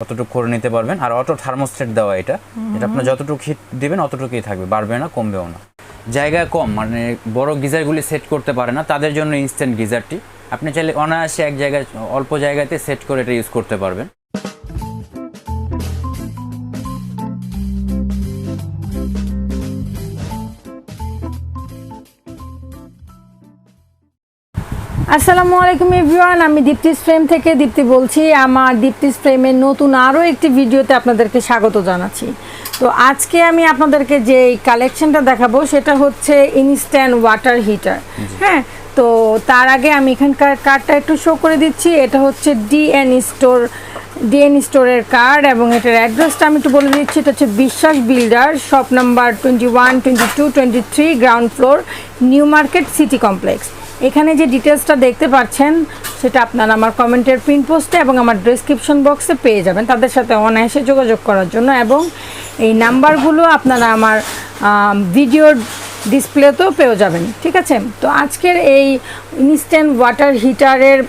ততটুকু করে নিতে পারবেন। আর অটো থার্মোস্ট্যাট দেওয়া এটা আপনার যতটুকু হিট দিবেন অতটুকুই থাকবে, বাড়বে না কমবেও না। জায়গা কম মানে বড় গিজারগুলি সেট করতে পারে না, তাদের জন্য ইনস্ট্যান্ট গিজারটি আপনি চাইলে অনায়াসে এক জায়গায় অল্প জায়গাতে সেট করে এটা ইউজ করতে পারবেন। আসসালামু আলাইকুম এভরিওয়ান, আমি দীপ্তিস ফ্রেম থেকে দীপ্তি বলছি। আমার দীপ্তিস ফ্রেমের নতুন আরও একটি ভিডিওতে আপনাদেরকে স্বাগত জানাচ্ছি। তো আজকে আমি আপনাদেরকে যে কালেকশনটা দেখাবো সেটা হচ্ছে ইনস্ট্যান্ট ওয়াটার হিটার। হ্যাঁ, তো তার আগে আমি এখানকার কার্ডটা একটু শো করে দিচ্ছি। এটা হচ্ছে ডিএন স্টোরের কার্ড এবং এটার অ্যাড্রেসটা আমি একটু বলে দিচ্ছি। এটা হচ্ছে বিশ্বাস builder, shop number 21, 22, 23, ground floor, new market city complex. এখানে যে ডিটেলসটা দেখতে পাচ্ছেন সেটা আপনারা আমার কমেন্টের প্রিন্ট পোস্টে এবং আমার ডেসক্রিপশন বক্সে পেয়ে যাবেন, তাদের সাথে অনায়াসে যোগাযোগ করার জন্য। এবং এই নাম্বারগুলো আপনারা আমার ভিডিওর ডিসপ্লেতেও পেয়ে যাবেন, ঠিক আছে? তো আজকের এই ইনস্ট্যান্ট ওয়াটার হিটারের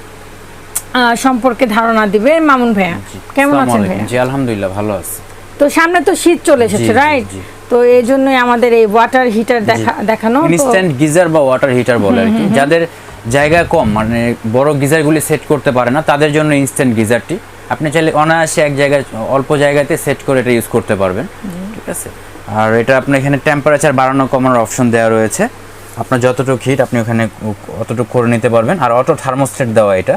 সম্পর্কে ধারণা দিবে মামুন ভাইয়া। কেমন আছেন ভাইয়া? জি আলহামদুলিল্লাহ, ভালো আছি। তো সামনে তো শীত চলে এসেছে, রাইট? তো এই জন্যই আমাদের এই ওয়াটার হিটার দেখানো। ইনস্ট্যান্ট গিজার বা ওয়াটার হিটার বলে আর কি। যাদের জায়গা কম মানে বড় গিজারগুলি সেট করতে পারে না, তাদের জন্য ইনস্ট্যান্ট গিজারটি আপনি চাইলে অনায়াসে এক জায়গায় অল্প জায়গাতে সেট করে এটা ইউজ করতে পারবেন, ঠিক আছে? আর এটা আপনার এখানে টেম্পারেচার বাড়ানো কমানোর অপশন দেওয়া রয়েছে। আপনার যতটুকু হিট আপনি ওখানে অতটুকু করে নিতে পারবেন। আর অটো থার্মোস্ট্যাট দেওয়া এটা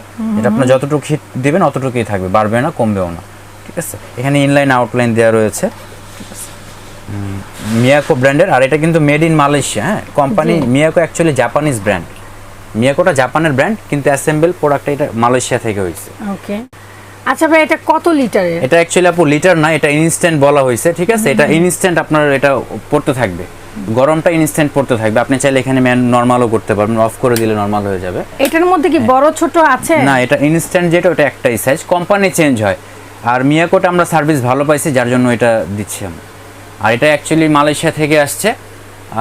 আপনার যতটুকু হিট দিবেন অতটুকুই থাকবে, বাড়বে না কমবেও না, ঠিক আছে? এখানে ইনলাইন আউটলাইন দেওয়া রয়েছে, ঠিক আছে? মিয়াকো ব্র্যান্ডের। আর এটা কিন্তু মেড ইন মালয়েশিয়া। হ্যাঁ, company Miyako actually Japanese brand. মিয়াকোটা জাপানের ব্র্যান্ড, কিন্তু অ্যাসেম্বল প্রোডাক্টটা এটা মালয়েশিয়া থেকে হয়েছে। ওকে, আচ্ছা ভাই, এটা কত লিটারের? এটা অ্যাকচুয়ালি আপু লিটার না, এটা ইনস্ট্যান্ট বলা হয়েছে, ঠিক আছে? এটা ইনস্ট্যান্ট আপনার এটা পড়তে থাকবে, গরমটা ইনস্ট্যান্ট পড়তে থাকবে। আপনি চাইলে এখানে নরমালও করতে পারবেন, অফ করে দিলে নরমাল হয়ে যাবে। এটার মধ্যে কি বড় ছোট আছে? না, এটা ইনস্ট্যান্ট যেটা ওটা একটাই সাইজ, কোম্পানি চেঞ্জ হয়। আর মিয়াকোটা আমরা সার্ভিস ভালো পাইছি যার জন্য এটা দিচ্ছি আমরা। আর এটা অ্যাকচুয়ালি মালয়েশিয়া থেকে আসছে।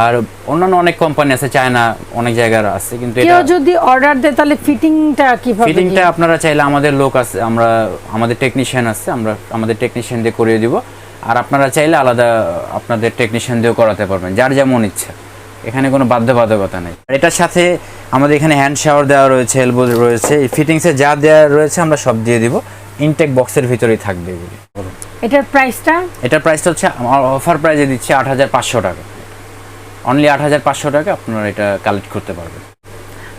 আর অন্যান্য অনেক কোম্পানি আছে, চায়না অনেক জায়গার আছে, কিন্তু কেউ যদি অর্ডার দেয় তাহলে ফিটিংটা কিভাবে? ফিটিংটা আপনারা চাইলে আমাদের লোক আছে, আমাদের টেকনিশিয়ান আছে, আমরা আমাদের টেকনিশিয়ান দিয়ে করিয়ে দিব। আর আপনারা চাইলে আলাদা আপনাদের টেকনিশিয়ান দিয়েও করাতে পারবেন, যার যেমন ইচ্ছা। এখানে কোনো বাধ্যবাধকতা নেই। এটার সাথে আমাদের এখানে হ্যান্ড শাওয়ার দেওয়া রয়েছে, এলবো রয়েছে। এই ফিটিংসে যা দেওয়া রয়েছে আমরা সব দিয়ে দিব, ইনটেক বক্সের ভিতরেই থাকবে এগুলি। এটার প্রাইসটা হচ্ছে আমার অফার প্রাইজে দিচ্ছি ৮৫০০ টাকা। অনলি ৮৫০০ টাকা আপনারা এটা কালেক্ট করতে পারবেন।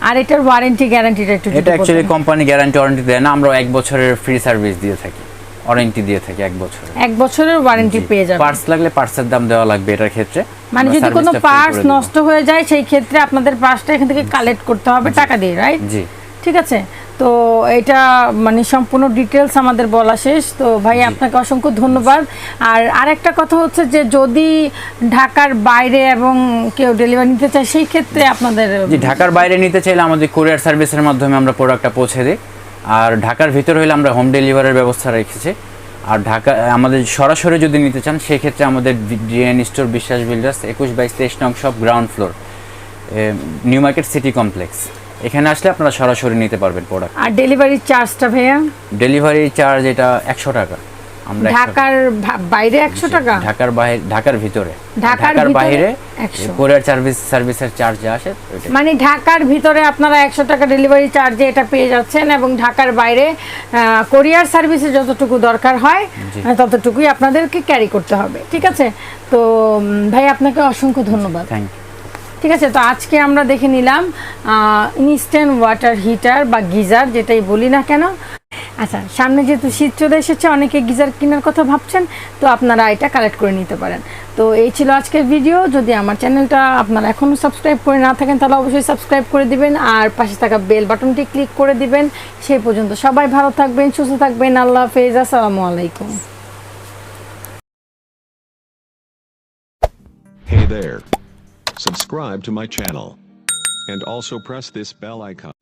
আর এটার ওয়ারেন্টি গ্যারান্টিটা একটু? এটা অ্যাকচুয়ালি কোম্পানি গ্যারান্টি ওয়ারেন্টি দেয় না, আমরা ১ বছরের ফ্রি সার্ভিস দিয়ে থাকি, ওয়ারেন্টি দিয়ে থাকি 1 বছরের। 1 বছরের ওয়ারেন্টি পেয়ে যাবেন। পার্টস লাগলে পার্টসের দাম দেওয়া লাগবে এটার ক্ষেত্রে। মানে যদি কোনো পার্টস নষ্ট হয়ে যায় সেই ক্ষেত্রে আপনাদের পার্টসটা এখান থেকে কালেক্ট করতে হবে টাকা দিয়ে, রাইট? জি, ঠিক আছে। তো এটা মানে সম্পূর্ণ ডিটেলস আমাদের বলা শেষ। তো ভাই আপনাকে অসংখ্য ধন্যবাদ। আর আরেকটা কথা হচ্ছে যে যদি ঢাকার বাইরে এবং কেউ ডেলিভারি নিতে চায় সেই ক্ষেত্রে আপনাদের? জি, ঢাকার বাইরে নিতে চাইলে আমাদের কুরিয়ার সার্ভিসের মাধ্যমে আমরা প্রোডাক্টটা পৌঁছে দিই। আর ঢাকার ভিতরে হলে আমরা হোম ডেলিভারির ব্যবস্থা রেখেছি। আর ঢাকা আমাদের সরাসরি যদি নিতে চান সেই ক্ষেত্রে আমাদের ডিএন স্টোর বিশ্বাস বিল্ডার্স 21/22 নং shop, ground floor, new market city complex. এখানে আসলে আপনারা সরাসরি নিতে পারবেন প্রোডাক্ট। আর ডেলিভারি চার্জটা ভাইয়া? ডেলিভারি চার্জ এটা 100 টাকা। আমরা ঢাকার বাইরে 100 টাকা? ঢাকার ভিতরে। ঢাকার বাইরে 100। কুরিয়ার সার্ভিসের চার্জ আসে, মানে ঢাকার ভিতরে আপনারা 100 টাকা ডেলিভারি চার্জে এটা পেয়ে যাচ্ছেন এবং ঢাকার বাইরে কুরিয়ার সার্ভিসে যতটুকু দরকার হয় ততটুকুই আপনাদেরকে ক্যারি করতে হবে, ঠিক আছে? তো ভাই আপনাকে অসংখ্য ধন্যবাদ। Thank you. ঠিক আছে, তো আজকে আমরা দেখে নিলাম ইনস্ট্যান্ট ওয়াটার হিটার বা গিজার, যেটাই বলি না কেন। আচ্ছা, সামনে যেহেতু শীত চলে এসেছে, অনেকে গিজার কেনার কথা ভাবছেন, তো আপনারা এটা কালেক্ট করে নিতে পারেন। তো এই ছিল আজকের ভিডিও। যদি আমার চ্যানেলটা আপনারা এখনও সাবস্ক্রাইব করে না থাকেন তাহলে অবশ্যই সাবস্ক্রাইব করে দিবেন আর পাশে থাকা বেল বাটনটি ক্লিক করে দিবেন। সেই পর্যন্ত সবাই ভালো থাকবেন, সুস্থ থাকবেন। আল্লাহ হাফেজ, আসসালামু আলাইকুম। Hey there. Subscribe to my channel. And also press this bell icon.